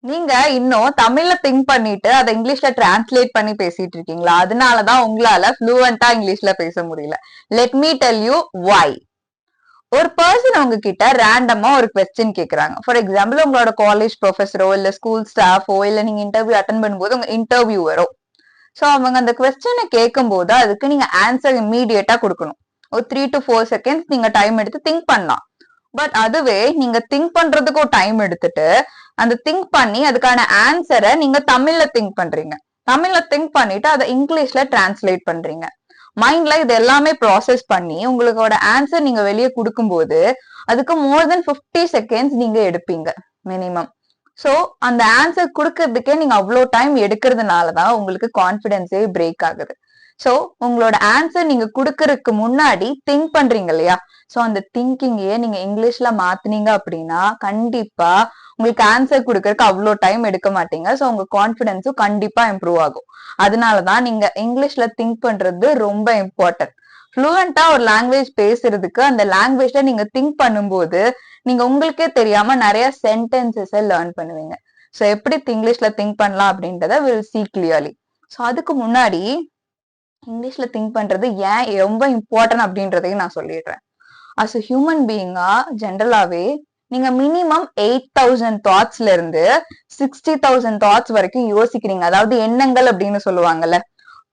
நீங்க இன்னும் தமிழ்ல திங்க் பண்ணிட்டு அதை இங்கிலீஷ்ல டிரான்ஸ்லேட் பண்ணி பேசிட்டு இருக்கீங்களா? அதனாலதான் உங்களால ஃப்ளூவெண்டா இங்கிலீஷ்ல பேச முடியல. Let me tell you why. ஒரு பர்சன் உங்ககிட்ட ரேண்டமா ஒரு கொஸ்டின் கேக்குறாங்க. ஃபார் எக்ஸாம்பிள், உங்களோட காலேஜ் ப்ரொஃபஸரோ இல்ல ஸ்கூல் ஸ்டாஃபோ இல்ல நீங்க இன்டர்வியூ அட்டன் பண்ணும்போது உங்க இன்டர்வியூ வரும். சோ அவங்க அந்த கொஸ்டினை கேட்கும் போது அதுக்கு நீங்க ஆன்சர் இம்மீடியட்டா கொடுக்கணும். ஒரு 3 to 4 செகண்ட்ஸ் நீங்க டைம் எடுத்து திங்க் பண்ணலாம். பட் அதுவே நீங்க திங்க் பண்றதுக்கு ஒரு டைம் எடுத்துட்டு அந்த திங்க் பண்ணி அதுக்கான ஆன்சரை நீங்க தமிழ்ல திங்க் பண்றீங்க. தமிழ்ல திங்க் பண்ணிட்டு அதை இங்கிலீஷ்ல டிரான்ஸ்லேட் பண்றீங்க. மைண்ட்ல இது எல்லாமே ப்ராசஸ் பண்ணி உங்களோட ஆன்சர் நீங்க வெளியே கொடுக்கும்போது அதுக்கு மோர் தென் 50 செகண்ட்ஸ் நீங்க எடுப்பீங்க மினிமம். சோ அந்த ஆன்சர் கொடுக்கறதுக்கே நீங்க அவ்வளோ டைம் எடுக்கிறதுனாலதான் உங்களுக்கு கான்பிடன்ஸே பிரேக் ஆகுது. சோ உங்களோட ஆன்சர் நீங்க குடுக்கறதுக்கு முன்னாடி திங்க் பண்றீங்க இல்லையா? சோ அந்த திங்கிங்கையே நீங்க இங்கிலீஷ்ல மாத்துனீங்க அப்படின்னா கண்டிப்பா உங்களுக்கு ஆன்சர் குடுக்கறதுக்கு அவ்வளோ டைம் எடுக்க மாட்டீங்க. சோ உங்க கான்பிடன்ஸும் கண்டிப்பா இம்ப்ரூவ் ஆகும். அதனாலதான் நீங்க இங்கிலீஷ்ல திங்க் பண்றது ரொம்ப இம்பார்ட்டன்ட். ஃப்ளூவெண்டா ஒரு லாங்குவேஜ் பேசுறதுக்கு அந்த லாங்குவேஜ்ல நீங்க திங்க் பண்ணும்போது நீங்க உங்களுக்கே தெரியாம நிறைய சென்டென்சஸ் லேர்ன் பண்ணுவீங்க. சோ எப்படி இங்கிலீஷ்ல திங்க் பண்ணலாம் அப்படின்றத வில் see clearly. சோ அதுக்கு முன்னாடி இங்கிலீஷ்ல திங்க் பண்றது ஏன் ரொம்ப இம்பார்ட்டன்ட் அப்படின்றதையும் நான் சொல்லிடுறேன். அஸ் அ ஹியூமன் பீயிங்கா ஜென்ரலாவே நீங்க மினிமம் 8,000 தாட்ஸ்ல இருந்து 60,000 தாட்ஸ் வரைக்கும் யோசிக்கிறீங்க. அதாவது எண்ணங்கள் அப்படின்னு சொல்லுவாங்கல்ல.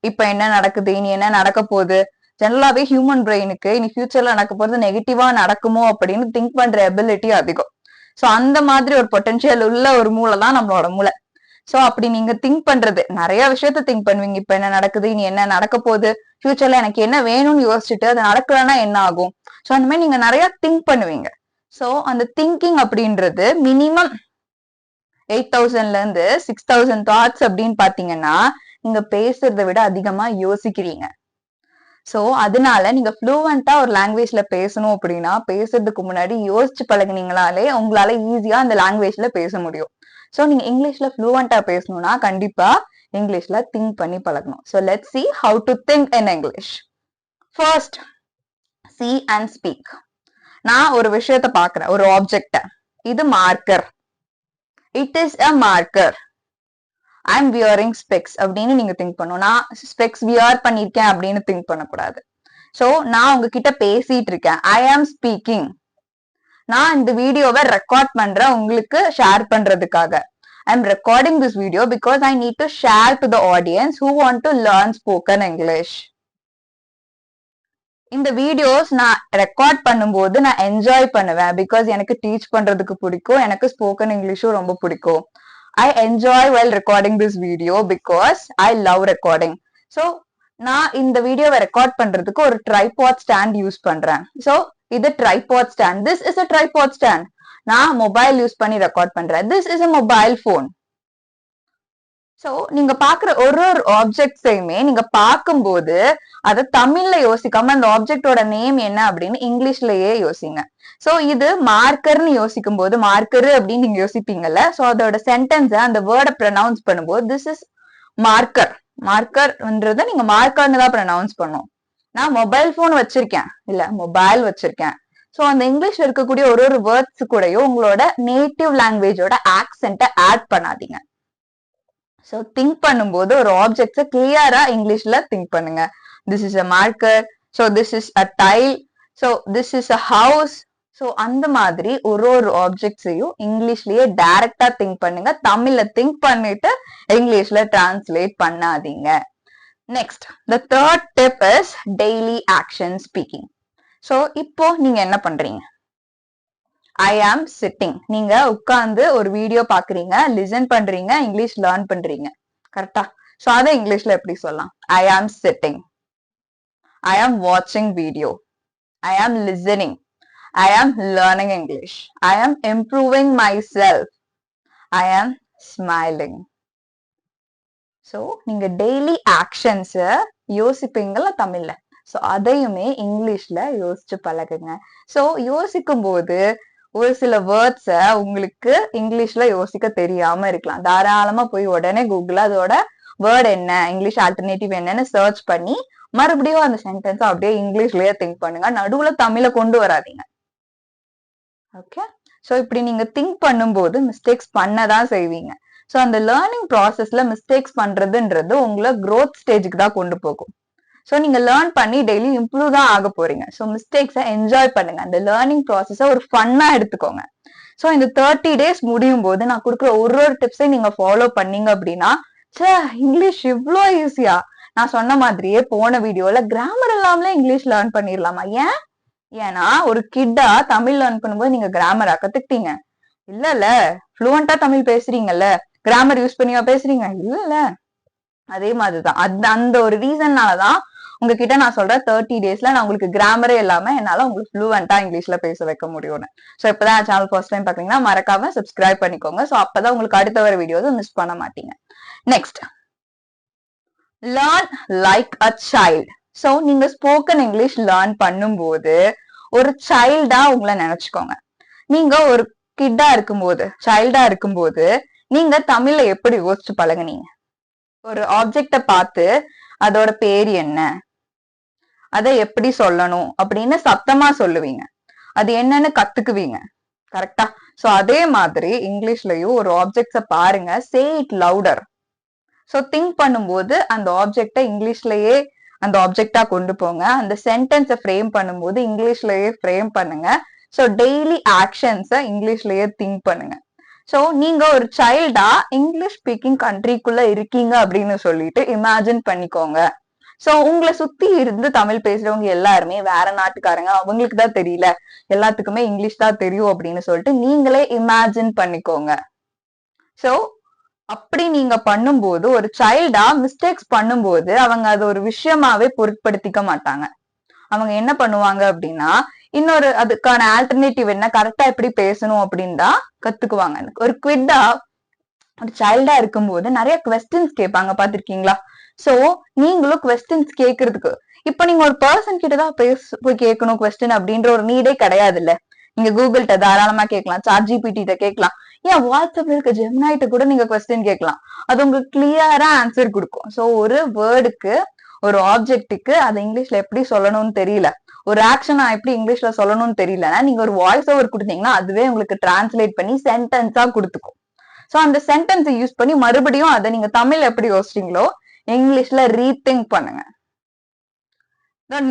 இப்ப என்ன நடக்குது, இனி என்ன நடக்க போகுது, ஜெனரலாவே ஹியூமன் பிரெயினுக்கு இனி ஃபியூச்சர்ல நடக்க போறது நெகட்டிவா நடக்குமோ அப்படின்னு திங்க் பண்ற எபிலிட்டி அதிகம். சோ அந்த மாதிரி ஒரு பொட்டன்ஷியல் உள்ள ஒரு மூளை தான் நம்மளோட மூளை. சோ அப்படி நீங்க திங்க் பண்றது நிறைய விஷயத்த திங்க் பண்ணுவீங்க. இப்ப என்ன நடக்குது, இனி என்ன நடக்க போகுது, ஃபியூச்சர்ல எனக்கு என்ன வேணும்னு யோசிச்சுட்டு அது நடக்கலன்னா என்ன ஆகும். சோ அந்த மாதிரி நீங்க நிறைய திங்க் பண்ணுவீங்க. சோ அந்த திங்கிங் அப்படின்றது மினிமம் 8,000ல இருந்து 6,000 தாட்ஸ் அப்படின்னு பாத்தீங்கன்னா நீங்க பேசுறதை விட அதிகமா யோசிக்கிறீங்க. சோ அதனால நீங்க ஃப்ளூவெண்டா ஒரு லாங்குவேஜ்ல பேசணும் அப்படின்னா பேசுறதுக்கு முன்னாடி யோசிச்சு பழகுனீங்களாலே உங்களால ஈஸியா அந்த லாங்குவேஜ்ல பேச முடியும். சோ நீங்க இங்கிலீஷ்ல ஃப்ளூவெண்டா பேசணும்னா கண்டிப்பா இங்கிலீஷ்ல திங்க் பண்ணி பழகணும். So let's see how to think in English. First, see and speak. நான் ஒரு விஷயத்த பாக்குறேன், ஒரு ஆப்ஜெக்ட. இது marker. It is a marker. I'm wearing specs அப்படின்னு நீங்க திங்க் பண்ணணும். நான் ஸ்பெக்ஸ் வியர் பண்ணிருக்கேன் அப்படின்னு திங்க் பண்ணக்கூடாது. சோ நான் உங்ககிட்ட பேசிட்டு இருக்கேன். ஐ ஆம் ஸ்பீக்கிங். நான் இந்த வீடியோவை ரெக்கார்ட் பண்றேன் உங்களுக்கு ஷேர் பண்றதுக்காக. I am recording this video because I need to share to the audience who want to learn spoken English. இந்த வீடியோஸ் நான் ரெக்கார்ட் பண்ணும்போது நான் என்ஜாய் பண்ணுவேன் பிகாஸ் எனக்கு டீச் பண்றதுக்கு பிடிக்கும். எனக்கு ஸ்போக்கன் இங்கிலீஷும் ரொம்ப பிடிக்கும். I enjoy while recording this video because I love recording. So நான் இந்த வீடியோவை ரெக்கார்ட் பண்றதுக்கு ஒரு ட்ரைபாட் ஸ்டாண்ட் யூஸ் பண்றேன். சோ இது tripod stand. This is a tripod stand. நான் மொபைல் யூஸ் பண்ணி ரெக்கார்ட் பண்றேன். This is a mobile phone. So நீங்க பாக்குற ஒரு ஆப்ஜெக்ட்ஸையுமே நீங்க பார்க்கும்போது அதை தமிழ்ல யோசிக்காம அந்த ஆப்ஜெக்டோட நேம் என்ன அப்படின்னு இங்கிலீஷ்லயே யோசிங்க. சோ இது மார்க்கர்னு யோசிக்கும் போது மார்க்கரு அப்படின்னு நீங்க யோசிப்பீங்கல்ல. சோ அதோட சென்டென்ஸ அந்த வேர்டை ப்ரொனவுன்ஸ் பண்ணும்போது திஸ் இஸ் மார்க்கர். மார்க்கர்ன்றத நீங்க மார்க்கர்னு தான் ப்ரொனவுன்ஸ் பண்ணும். நான் மொபைல் போன் வச்சிருக்கேன், இல்ல மொபைல் வச்சிருக்கேன். சோ அந்த இங்கிலீஷ்ல இருக்கக்கூடிய ஒரு வேர்ட்ஸ் கூடயும் உங்களோட நேட்டிவ் லாங்குவேஜோட ஆக்சென்ட்டை ஆட் பண்ணாதீங்க. சோ திங்க் பண்ணும்போது ஒரு ஆப்ஜெக்ட்ஸை கிளியரா இங்கிலீஷ்ல திங்க் பண்ணுங்க. This is a marker. So this is a tile. So this is a house. So அந்த மாதிரி ஒரு ஆப்ஜெக்ட்ஸையும் இங்கிலீஷ்லயே டைரக்டா திங்க் பண்ணுங்க. தமிழ்ல திங்க் பண்ணிட்டு இங்கிலீஷ்ல டிரான்ஸ்லேட் பண்ணாதீங்க. Next, the third tip is daily action speaking. So இப்போ நீங்க என்ன பண்றீங்க? ஐ ஆம் சிட்டிங். நீங்க உட்கார்ந்து ஒரு வீடியோ பாக்குறீங்க, லிசன் பண்றீங்க, இங்கிலீஷ் லேர்ன் பண்றீங்க. கரெக்டா? சோ அதை இங்கிலீஷ்ல எப்படி சொல்லலாம்? ஐ ஆம் சிட்டிங். ஐ ஆம் வாட்சிங் வீடியோ. ஐ ஆம் listening. I am learning English. I am improving myself. I am smiling. So நீங்க டெய்லி ஆக்ஷன்ஸ் யோசிப்பீங்கல்ல தமிழ்ல. சோ அதையுமே இங்கிலீஷ்ல யோசிச்சு பழகுங்க. சோ யோசிக்கும் போது ஒரு சில வேர்ட்ஸ உங்களுக்கு இங்கிலீஷ்ல யோசிக்க தெரியாம இருக்கலாம். தாராளமா போய் உடனே கூகுள்ல அதோட வேர்ட் என்ன, இங்கிலீஷ் ஆல்டர்னேட்டிவ் என்னன்னு சர்ச் பண்ணி மறுபடியும் அந்த சென்டென்ஸ் அப்படியே இங்கிலீஷ்லயே திங்க் பண்ணுங்க. நடுவுல தமிழ கொண்டு வராதீங்க. ஓகே. சோ இப்படி நீங்க திங்க் பண்ணும்போது மிஸ்டேக்ஸ் பண்ணதான் செய்வீங்க. ஸோ அந்த லேர்னிங் ப்ராசஸ்ல மிஸ்டேக்ஸ் பண்றதுன்றது உங்களை growth ஸ்டேஜுக்கு தான் கொண்டு போகும். ஸோ நீங்க லேர்ன் பண்ணி டெய்லி இம்ப்ரூவ் தான் ஆக போறீங்க. ஸோ மிஸ்டேக்ஸை என்ஜாய் பண்ணுங்க. அந்த லேர்னிங் ப்ராசஸை ஒரு ஃபன்னா எடுத்துக்கோங்க. ஸோ இந்த 30 days முடியும் போது நான் கொடுக்குற ஒரு டிப்ஸையும் நீங்க ஃபாலோ பண்ணீங்க அப்படின்னா, சே இங்கிலீஷ் இவ்ளோ ஈஸியா, நான் சொன்ன மாதிரியே போன வீடியோல கிராமர் இல்லாமலே இங்கிலீஷ் லேர்ன் பண்ணிடலாமா? ஏன்? ஏன்னா ஒரு கிட்டா தமிழ் லேர்ன் பண்ணும்போது நீங்க கிராமரா கத்துக்கிட்டீங்க? இல்ல ஃப்ளூவெண்டா தமிழ் பேசுறீங்கல்ல, கிராமர் யூஸ் பண்ணியா பேசுறீங்க? இல்ல. அதே மாதிரிதான் அந்த ஒரு ரீசன்னாலதான் உங்ககிட்ட நான் சொல்றேன் 30 daysல நான் உங்களுக்கு கிராமரே இல்லாம என்னால உங்களுக்கு ஃப்ளூவெண்டா இங்கிலீஷ்ல பேச வைக்க முடியும்னு. சோ இப்பதான் சேனல் ஃபர்ஸ்ட் டைம் பாத்தீங்கன்னா மறக்காம சப்ஸ்கிரைப் பண்ணிக்கோங்க. சோ அப்பதான் உங்களுக்கு அடுத்த வர வீடியோஸ் மிஸ் பண்ண மாட்டீங்க. Next, learn like a child. So நீங்க ஸ்போக்கன் இங்கிலீஷ் லேர்ன் பண்ணும்போது ஒரு சைல்டா உங்களை நினைச்சுக்கோங்க. நீங்க ஒரு கிட்டா இருக்கும்போது, சைல்டா இருக்கும்போது நீங்க தமிழ்ல எப்படி யோசிச்சு பழகுனீங்க? ஒரு ஆப்ஜெக்ட பார்த்து அதோட பேர் என்ன, அதை எப்படி சொல்லணும் அப்படின்னு சத்தமா சொல்லுவீங்க. அது என்னன்னு கத்துக்குவீங்க. கரெக்டா? சோ அதே மாதிரி இங்கிலீஷ்லயும் ஒரு ஆப்ஜெக்ட்ஸ பாருங்க, say it louder. So think பண்ணும்போது அந்த ஆப்ஜெக்ட இங்கிலீஷ்லயே அந்த ஆப்ஜெக்டா கொண்டு போங்க. அந்த சென்டென்ஸை ஃப்ரேம் பண்ணும்போது இங்கிலீஷ்லயே ஃப்ரேம் பண்ணுங்க. சோ டெய்லி ஆக்ஷன்ஸை இங்கிலீஷ்லயே திங்க் பண்ணுங்க. சோ நீங்க ஒரு சைல்டா இங்கிலீஷ் ஸ்பீக்கிங் கண்ட்ரிக்குள்ள இருக்கீங்க அப்படின்னு சொல்லிட்டு இமேஜின் பண்ணிக்கோங்க. சோ உங்களை சுத்தி இருந்து தமிழ் பேசுறவங்க எல்லாருமே வேற நாட்டுக்காரங்க, அவங்களுக்கு தான் தெரியல, எல்லாத்துக்குமே இங்கிலீஷ் தான் தெரியும் அப்படின்னு சொல்லிட்டு நீங்களே இமேஜின் பண்ணிக்கோங்க. சோ அப்படி நீங்க பண்ணும்போது ஒரு சைல்டா மிஸ்டேக்ஸ் பண்ணும்போது அவங்க அது ஒரு விஷயமாவே பொருட்படுத்திக்க மாட்டாங்க. அவங்க என்ன பண்ணுவாங்க அப்படின்னா, இன்னொரு அதுக்கான ஆல்டர்னேட்டிவ் என்ன, கரெக்டா எப்படி பேசணும் அப்படின்னு தான் கத்துக்குவாங்க. ஒரு குவிட்டா ஒரு சைல்டா இருக்கும்போது நிறைய கொஸ்டின்ஸ் கேட்பாங்க, பாத்திருக்கீங்களா? சோ நீங்களும் கொஸ்டின்ஸ் கேட்கறதுக்கு, இப்ப நீங்க ஒரு பர்சன் கிட்டதான் போய் கேட்கணும் கொஸ்டின் அப்படின்ற ஒரு நீடே கிடையாது இல்ல. நீங்க கூகுள்கிட்ட தாராளமா கேட்கலாம், சாட் ஜிபிடி கேட்கலாம், ஏன் வாட்ஸ்அப்ல இருக்க ஜெமினாய்ட்ட கூட நீங்க கொஸ்டின் கேட்கலாம். அது உங்களுக்கு கிளியரா ஆன்சர் கொடுக்கும். சோ ஒரு வேர்டுக்கு, ஒரு ஆப்ஜெக்டுக்கு அதை இங்கிலீஷ்ல எப்படி சொல்லணும்னு தெரியல, ஒரு ஆக்ஷன் எப்படி இங்கிலீஷ்ல சொல்லணும்னு தெரியலன்னா நீங்க ஒரு வாய்ஸ் ஓவர் கொடுத்தீங்கன்னா அதுவே உங்களுக்கு டிரான்ஸ்லேட் பண்ணி சென்டென்ஸா கொடுத்துக்கும். சோ அந்த சென்டென்ஸை யூஸ் பண்ணி மறுபடியும் அதை நீங்க தமிழ்ல எப்படி யோசிச்சீங்களோ இங்கிலீஷ்ல ரீதிங்க் பண்ணுங்க.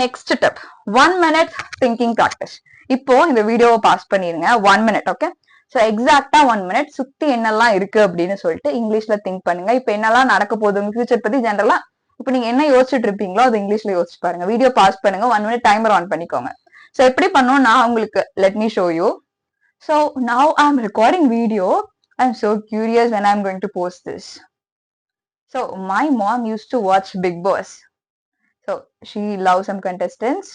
Next tip, 1 minute thinking practice. இப்போ இந்த வீடியோவை பாஸ் பண்ணிருங்க, 1 minute. ஓகே, சோ எக்ஸாக்டா 1 minute சுத்தி என்னெல்லாம் இருக்கு அப்படின்னு சொல்லிட்டு இங்கிலீஷ்ல திங்க் பண்ணுங்க. இப்ப என்னெல்லாம் நடக்க போகுது உங்க ஃபியூச்சர் பத்தி ஜென்ரலா இப்ப நீங்க என்ன யோசிச்சுட்டு இருப்பீங்களோ அது இங்கிலீஷ்ல யோசிச்சு பாருங்க. வீடியோ பாஸ் பண்ணுங்க, 1 minute டைமர் ஆன் பண்ணிக்கோங்க. சோ எப்படி பண்ணும் நான் உங்களுக்கு let me show you. So now I'm recording video. I'm so curious when I'm going to post this. So my mom used to watch Big Boss. So she loves some contestants.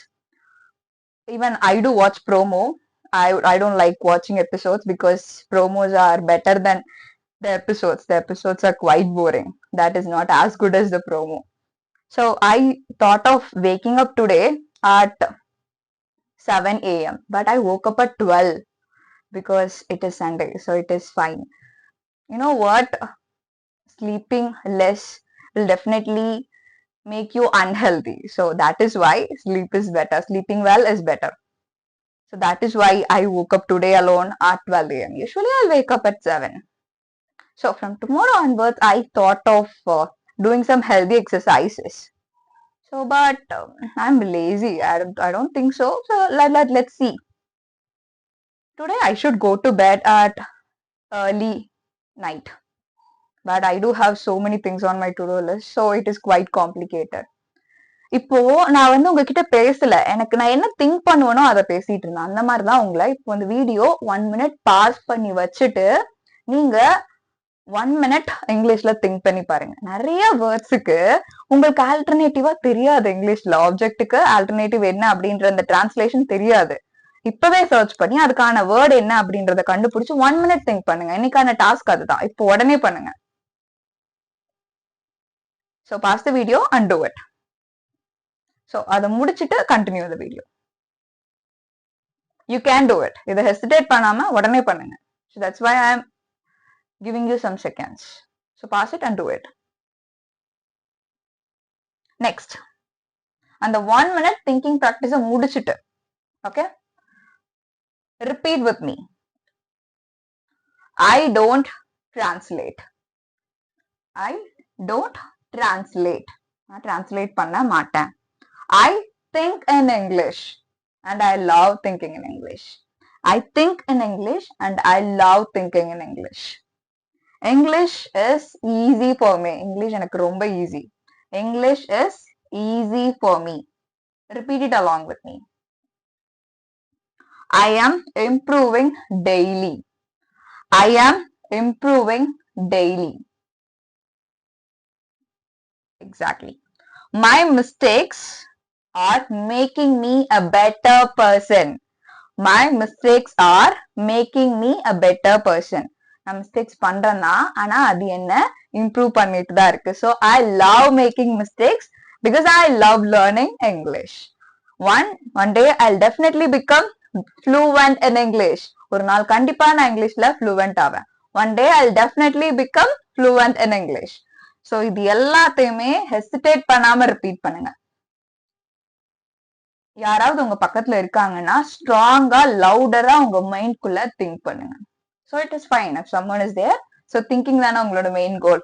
Even I do watch promo. I don't like watching episodes because promos are better than the episodes. The episodes are quite boring. That is not as good as the promo. So I thought of waking up today at 7 a.m. but I woke up at 12 because it is Sunday, so it is fine. You know what? Sleeping less will definitely make you unhealthy. So that is why sleep is better. Sleeping well is better. So that is why I woke up today alone at 12 a.m. Usually I'll wake up at 7. So from tomorrow onwards, I thought of doing some healthy exercises. So, but I'm lazy. I don't think so. So let's see. Today I should go to bed at early night. But I do have so many things on my to-do list. So it is quite complicated. இப்போ நான் உங்ககிட்ட பேசல, எனக்கு நான் என்ன think பண்ணுவேனோ அதை பேசிட்டு இருந்தேன். அந்த மாதிரிதான் உங்களை இப்போ இந்த வீடியோ 1 minute பாஸ் பண்ணி வச்சுட்டு நீங்க 1 minute இங்கிலீஷ்ல திங்க் பண்ணி பாருங்க. நிறைய வேர்ட்ஸுக்கு உங்களுக்கு ஆல்டர்னேட்டிவா தெரியாது. இங்கிலீஷ்ல ஆப்ஜெக்ட்டுக்கு ஆல்டர்னேட்டிவ் என்ன அப்படின்ற அந்த டிரான்ஸ்லேஷன் தெரியாது. இப்பவே சர்ச் பண்ணி அதுக்கான வேர்ட் என்ன அப்படின்றத கண்டுபிடிச்சு 1 minute திங்க் பண்ணுங்க. இன்னைக்கான டாஸ்க் அதுதான். இப்போ உடனே பண்ணுங்க. So pause the video and do it. So அதை முடிச்சிட்டு continue the video. You can do it. இதை hesitate பண்ணாம உடனே பண்ணுங்க. So that's why I am giving you some seconds. So pause it and do it. Next, அந்த 1 minute thinking practice முடிச்சிட்டு, okay? Repeat with me. I don't translate. I don't translate. நான் translate பண்ண மாட்டேன். I think in English and I love thinking in English. I think in English and I love thinking in English. English is easy for me. English எனக்கு ரொம்ப easy. English is easy for me. Repeat it along with me. I am improving daily. I am improving daily. Exactly. My mistakes are making me a better person. My mistakes are making me a better person. நான் mistakes பண்றேன்னா ஆனா அது என்ன improve பண்ணிட்டு தான் இருக்கு. So I love making mistakes because I love learning English. One day I definitely become fluent in English. ஒரு நாள் கண்டிப்பா நான் இங்கிலீஷ்ல ஃப்ளூவெண்ட் ஆவேன். One day I definitely become fluent in English. So இது எல்லாத்தையுமே ஹெசிடேட் பண்ணாம ரிப்பீட் பண்ணுங்க. யாராவது உங்க பக்கத்துல இருக்காங்கன்னா ஸ்ட்ராங்கா லவுடரா உங்க மைண்ட்குள்ள திங்க் பண்ணுங்க. So it is fine if someone is there. So thinking தானே உங்களோட மெயின் கோல்.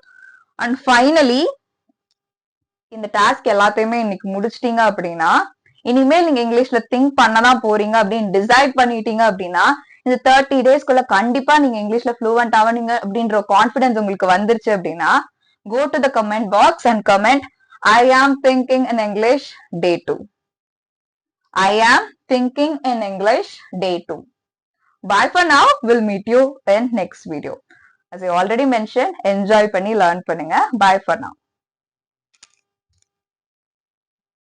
அண்ட் ஃபைனலி இந்த டாஸ்க் எல்லாத்தையுமே இன்னைக்கு முடிச்சிட்டீங்க அப்படின்னா இனிமேல் நீங்க இங்கிலீஷ்ல திங்க் பண்ணதான் போறீங்க அப்படின்னு டிசைட் பண்ணிட்டீங்க அப்படின்னா இந்த 30 டேஸ்க்குள்ள கண்டிப்பா நீங்க இங்கிலீஷ்ல ஃப்ளூவெண்ட் ஆவீங்க அப்படின்ற கான்பிடன்ஸ் உங்களுக்கு வந்துருச்சு அப்படின்னா go to the comment box and comment I am thinking in English day 2. I am thinking in English day 2. Bye for now. We'll meet you in next video. As I already mentioned, enjoy பண்ணி learn பண்ணுங்க. Bye for now.